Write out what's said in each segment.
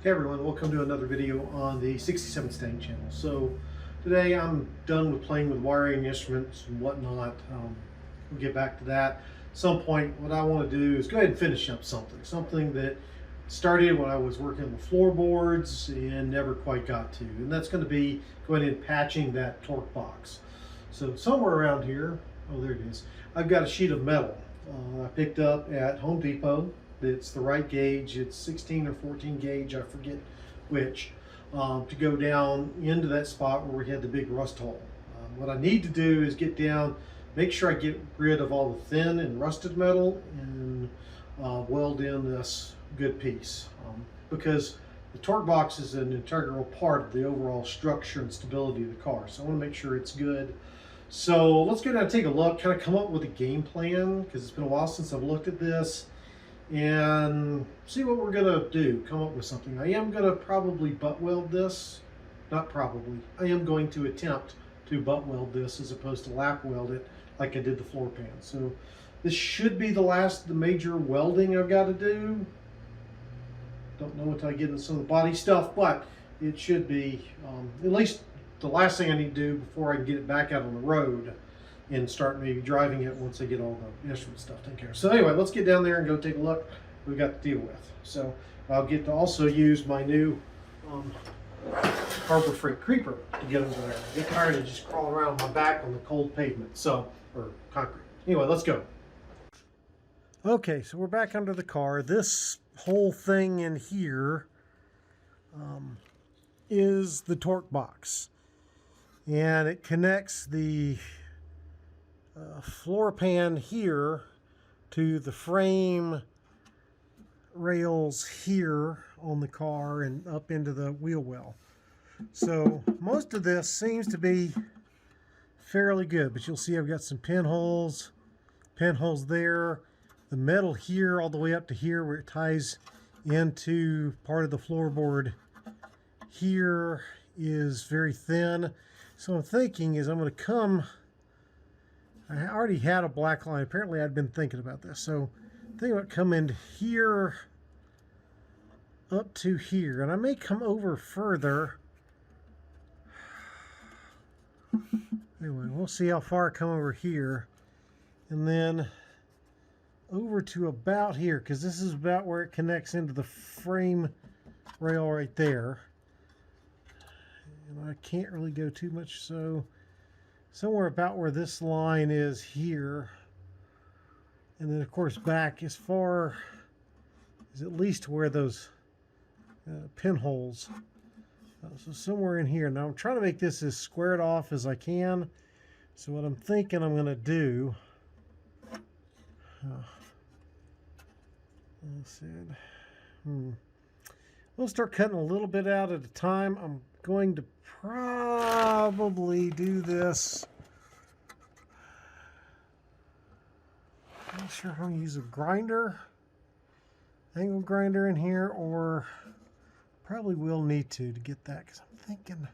Hey everyone, welcome to another video on the 67 Stang channel. So today I'm done with playing with wiring instruments and whatnot. We'll get back to that. At some point, what I want to do is go ahead and finish up something that started when I was working on the floorboards and never quite got to. And that's going to be going in and patching that torque box. So somewhere around here, oh there it is, I've got a sheet of metal I picked up at Home Depot. It's the right gauge. It's 16 or 14 gauge, I forget which, to go down into that spot where we had the big rust hole. What I need to do is get down, make sure I get rid of all the thin and rusted metal, and weld in this good piece, because the torque box is an integral part of the overall structure and stability of the car. So I want to make sure it's good. So let's go down and take a look, kind of come up with a game plan, because it's been a while since I've looked at this, and see what we're gonna do, come up with something. I am gonna probably butt weld this. Not probably, I am going to attempt to butt weld this as opposed to lap weld it like I did the floor pan. So this should be the last of the major welding I've got to do. Don't know until I get into some of the body stuff, but it should be at least the last thing I need to do before I can get it back out on the road and start maybe driving it once I get all the instrument stuff taken care of. So anyway, let's get down there and go take a look what we've got to deal with. So I'll get to also use my new Harbor Freight creeper to get under there. I get tired of just crawling around on my back on the cold pavement, so, or concrete. Anyway, let's go. Okay, so we're back under the car. This whole thing in here is the torque box, and it connects the floor pan here to the frame rails here on the car and up into the wheel well. So most of this seems to be fairly good, but you'll see I've got some pinholes there, the metal here all the way up to here where it ties into part of the floorboard here is very thin. So I'm thinking is I'm going to come, I already had a black line. Apparently I'd been thinking about this. So I'm thinking about coming here up to here. And I may come over further. Anyway, we'll see how far I come over here. And then over to about here, because this is about where it connects into the frame rail right there. And I can't really go too much, so somewhere about where this line is here, and then of course back as far as at least where those pinholes. So somewhere in here. Now I'm trying to make this as squared off as I can. So what I'm thinking I'm going to do, let's see, we'll start cutting a little bit out at a time. I'm going to probably do this. I'm not sure if I'm going to use a grinder, angle grinder in here, or probably will need to get that, because I'm thinking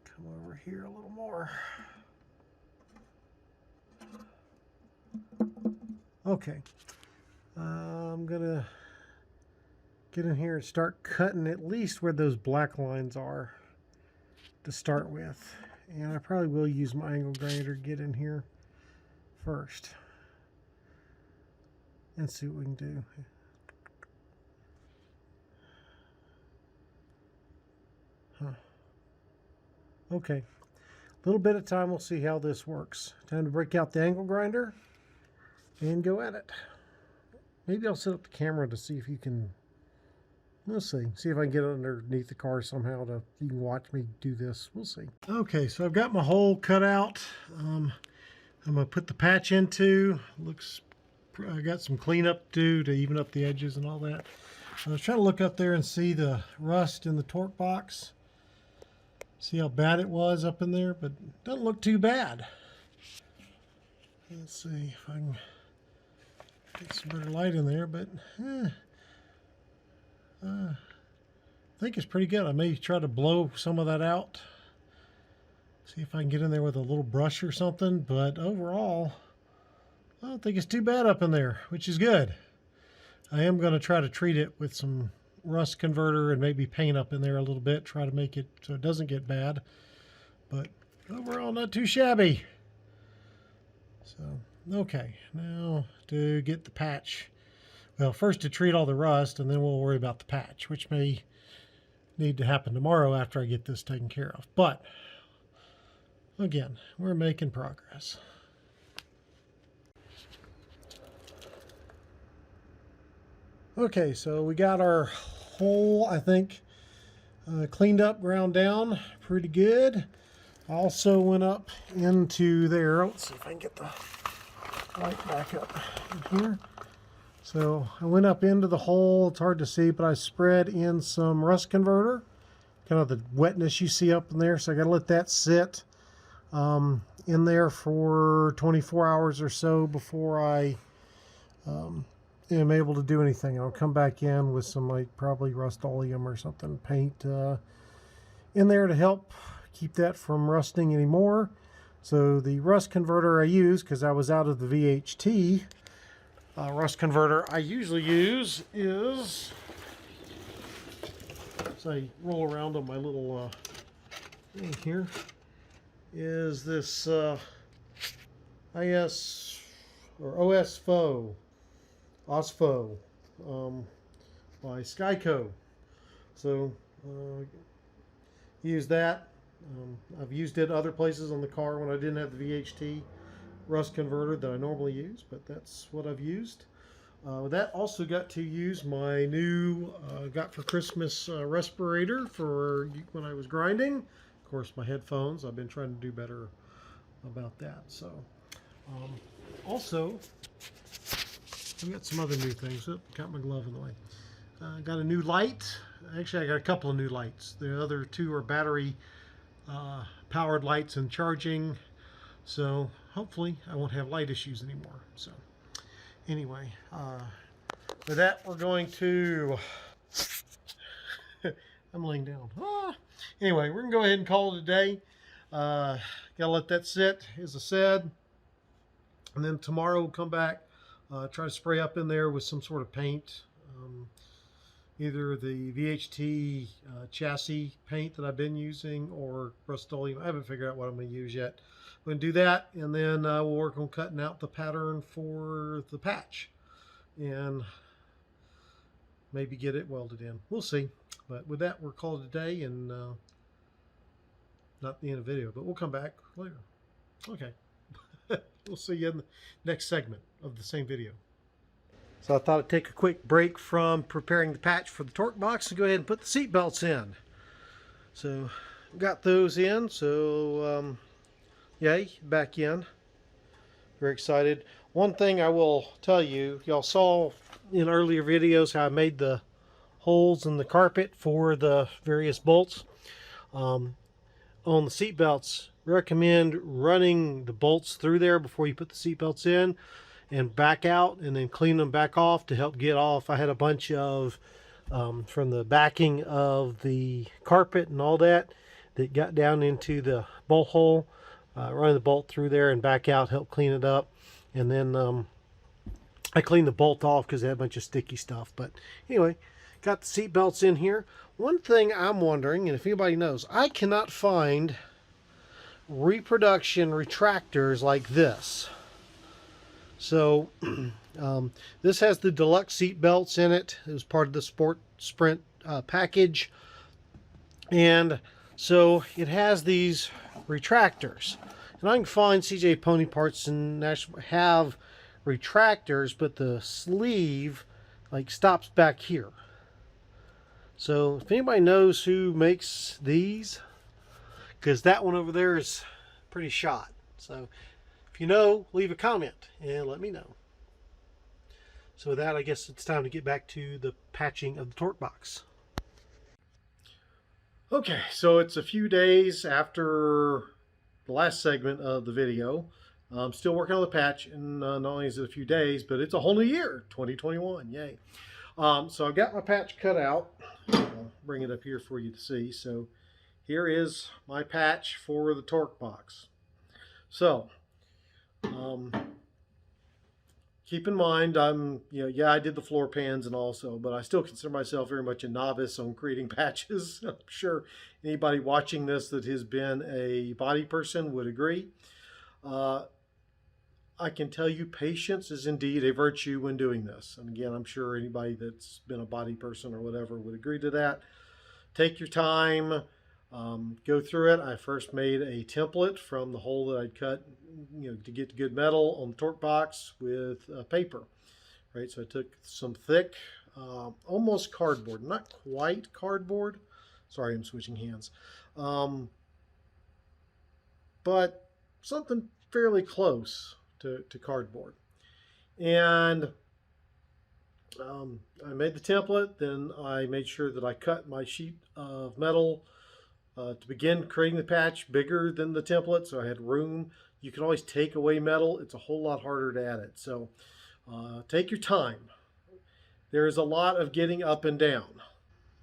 come over here a little more. Okay, I'm gonna get in here and start cutting at least where those black lines are to start with. And I probably will use my angle grinder to get in here first and see what we can do. Okay, a little bit of time, we'll see how this works. Time to break out the angle grinder and go at it. Maybe I'll set up the camera to see if you can, we'll see if I can get underneath the car somehow to, you can watch me do this. We'll see. Okay, so I've got my hole cut out. I'm gonna put the patch into. Looks, I got some cleanup to do to even up the edges and all that. I was trying to look up there and see the rust in the torque box. See how bad it was up in there, but it doesn't look too bad. Let's see if I can get some better light in there, but I think it's pretty good. I may try to blow some of that out. See if I can get in there with a little brush or something, but overall, I don't think it's too bad up in there, which is good. I am going to try to treat it with some rust converter and maybe paint up in there a little bit, try to make it so it doesn't get bad. But overall, not too shabby. So, okay, now to get the patch. Well, first to treat all the rust, and then we'll worry about the patch, which may need to happen tomorrow after I get this taken care of. But, again, we're making progress. Okay, so we got our hole, I think, cleaned up, ground down pretty good. I also went up into there. Let's see if I can get the light back up in here. So I went up into the hole. It's hard to see, but I spread in some rust converter, kind of the wetness you see up in there. So I got to let that sit in there for 24 hours or so before I am able to do anything. I'll come back in with some, like, probably Rust-Oleum or something, paint in there to help keep that from rusting anymore. So the rust converter I use, because I was out of the VHT rust converter I usually use, is, as I roll around on my little thing here, is this OSFO by Skyco. So use that. I've used it other places on the car when I didn't have the VHT rust converter that I normally use, but that's what I've used. That also got to use my new got for Christmas respirator for when I was grinding. Of course, my headphones. I've been trying to do better about that. So also I've got some other new things. Oh, got my glove in the way. Got a new light. Actually, I got a couple of new lights. The other two are battery powered lights and charging. So hopefully I won't have light issues anymore. So anyway, with that, we're going to I'm laying down. Anyway, we're gonna go ahead and call it a day. Gotta let that sit, as I said, and then tomorrow we'll come back, try to spray up in there with some sort of paint, either the VHT chassis paint that I've been using or Rust-Oleum. I haven't figured out what I'm going to use yet. I'm going to do that, and then we'll work on cutting out the pattern for the patch and maybe get it welded in. We'll see. But with that, we're called a day, and not the end of the video, but we'll come back later. Okay. We'll see you in the next segment of the same video. So I thought I'd take a quick break from preparing the patch for the torque box and go ahead and put the seat belts in. So got those in, so yay, back in. Very excited. One thing I will tell you, y'all saw in earlier videos how I made the holes in the carpet for the various bolts. On the seat belts, recommend running the bolts through there before you put the seat belts in and back out, and then clean them back off to help get off. I had a bunch of from the backing of the carpet and all that got down into the bolt hole. Run the bolt through there and back out, help clean it up, and then I cleaned the bolt off because it had a bunch of sticky stuff. But anyway, got the seat belts in here. One thing I'm wondering, and if anybody knows, I cannot find reproduction retractors like this. So this has the deluxe seat belts in it. It was part of the Sport Sprint package, and so it has these retractors. And I can find CJ Pony Parts and National have retractors, but the sleeve like stops back here. So if anybody knows who makes these, because that one over there is pretty shot. So if you know, leave a comment and let me know. So with that, I guess it's time to get back to the patching of the torque box. Okay, so it's a few days after the last segment of the video. I'm still working on the patch, and not only is it a few days, but it's a whole new year, 2021, yay. So I've got my patch cut out. I'll bring it up here for you to see. So here is my patch for the torque box. So keep in mind, yeah, I did the floor pans and also, but I still consider myself very much a novice on creating patches. I'm sure anybody watching this that has been a body person would agree. I can tell you patience is indeed a virtue when doing this. And again, I'm sure anybody that's been a body person or whatever would agree to that. Take your time, go through it. I first made a template from the hole that I'd cut, to get the good metal on the torque box with paper, right? So I took some thick, almost cardboard, not quite cardboard. Sorry, I'm switching hands. But something fairly close to cardboard. And I made the template, then I made sure that I cut my sheet of metal to begin creating the patch bigger than the template, so I had room. You can always take away metal. It's a whole lot harder to add it. So take your time. There is a lot of getting up and down.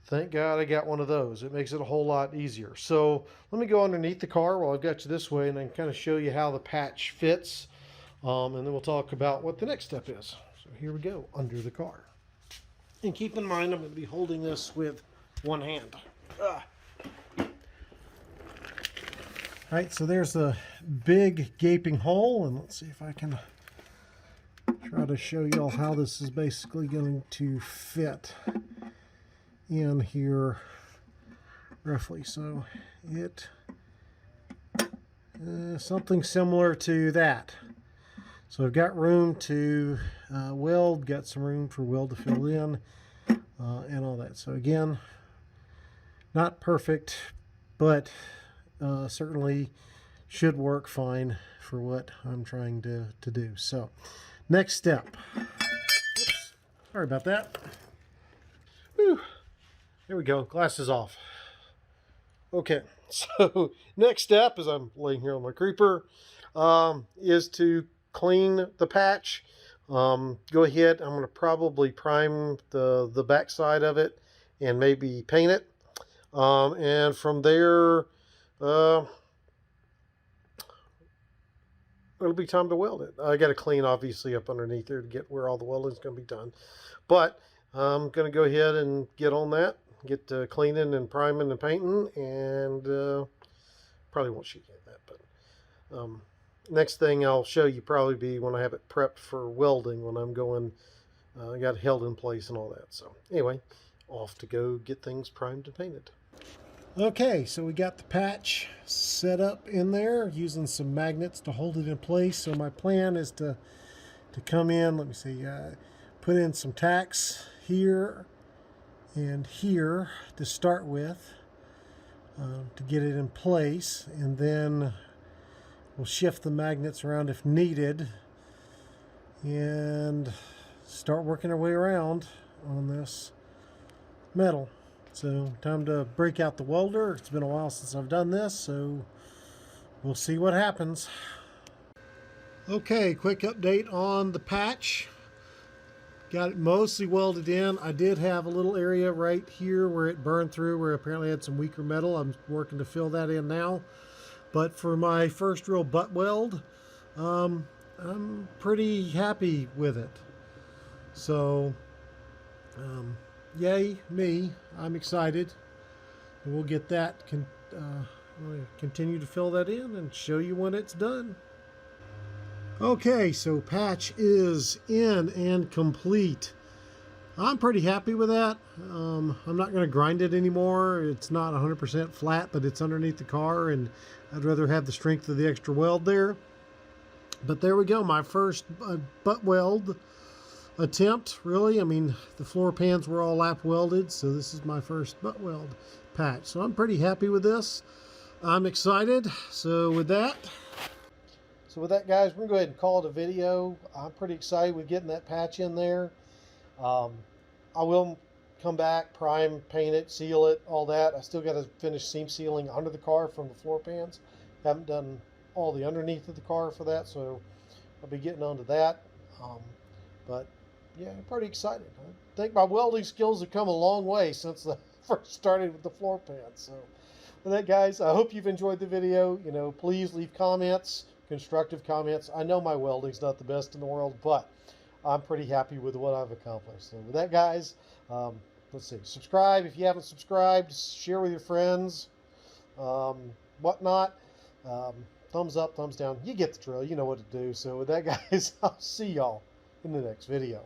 Thank God I got one of those. It makes it a whole lot easier. So let me go underneath the car while I've got you this way, and I can kind of show you how the patch fits. And then we'll talk about what the next step is. So here we go, under the car. And keep in mind, I'm going to be holding this with one hand. All right, so there's a big gaping hole, and let's see if I can try to show you all how this is basically going to fit in here roughly. So it something similar to that. So I've got room to weld, got some room for weld to fill in, and all that. So again, not perfect, but certainly should work fine for what I'm trying to do. So next step. Oops, sorry about that. Whew. There we go, glasses off. Okay, so next step, as I'm laying here on my creeper, is to clean the patch. Go ahead, I'm going to probably prime the back side of it and maybe paint it. And from there, it'll be time to weld it. I got to clean obviously up underneath there to get where all the welding is going to be done. But I'm going to go ahead and get on that, get cleaning and priming and painting, and probably won't shoot you that, but next thing I'll show you probably be when I have it prepped for welding, when I'm going, I got it held in place and all that. So anyway, off to go get things primed and painted. Okay, so we got the patch set up in there using some magnets to hold it in place. So my plan is to come in, let me see, put in some tacks here and here to start with, to get it in place, and then we'll shift the magnets around if needed and start working our way around on this metal. So time to break out the welder. It's been a while since I've done this, so we'll see what happens. Okay, quick update on the patch. Got it mostly welded in. I did have a little area right here where it burned through, where apparently had some weaker metal. I'm working to fill that in now. But for my first real butt weld, I'm pretty happy with it. So, yay me, I'm excited. And we'll get that, we'll continue to fill that in and show you when it's done. Okay, so patch is in and complete. I'm pretty happy with that. I'm not going to grind it anymore. It's not 100% flat, but it's underneath the car, and I'd rather have the strength of the extra weld there. But there we go, my first butt weld attempt, really. I mean, the floor pans were all lap welded, so this is my first butt weld patch. So I'm pretty happy with this. I'm excited. So with that, guys, we're going to go ahead and call it a video. I'm pretty excited with getting that patch in there. I will come back, prime, paint it, seal it, all that. I still got to finish seam sealing under the car from the floor pans. Haven't done all the underneath of the car for that, so I'll be getting onto that. But yeah, I'm pretty excited. I think my welding skills have come a long way since I first started with the floor pans. So with that, guys, I hope you've enjoyed the video. Please leave comments, constructive comments. I know my welding's not the best in the world, but I'm pretty happy with what I've accomplished. So with that, guys, let's see. Subscribe if you haven't subscribed. Share with your friends, whatnot. Thumbs up, thumbs down. You get the drill. You know what to do. So with that, guys, I'll see y'all in the next video.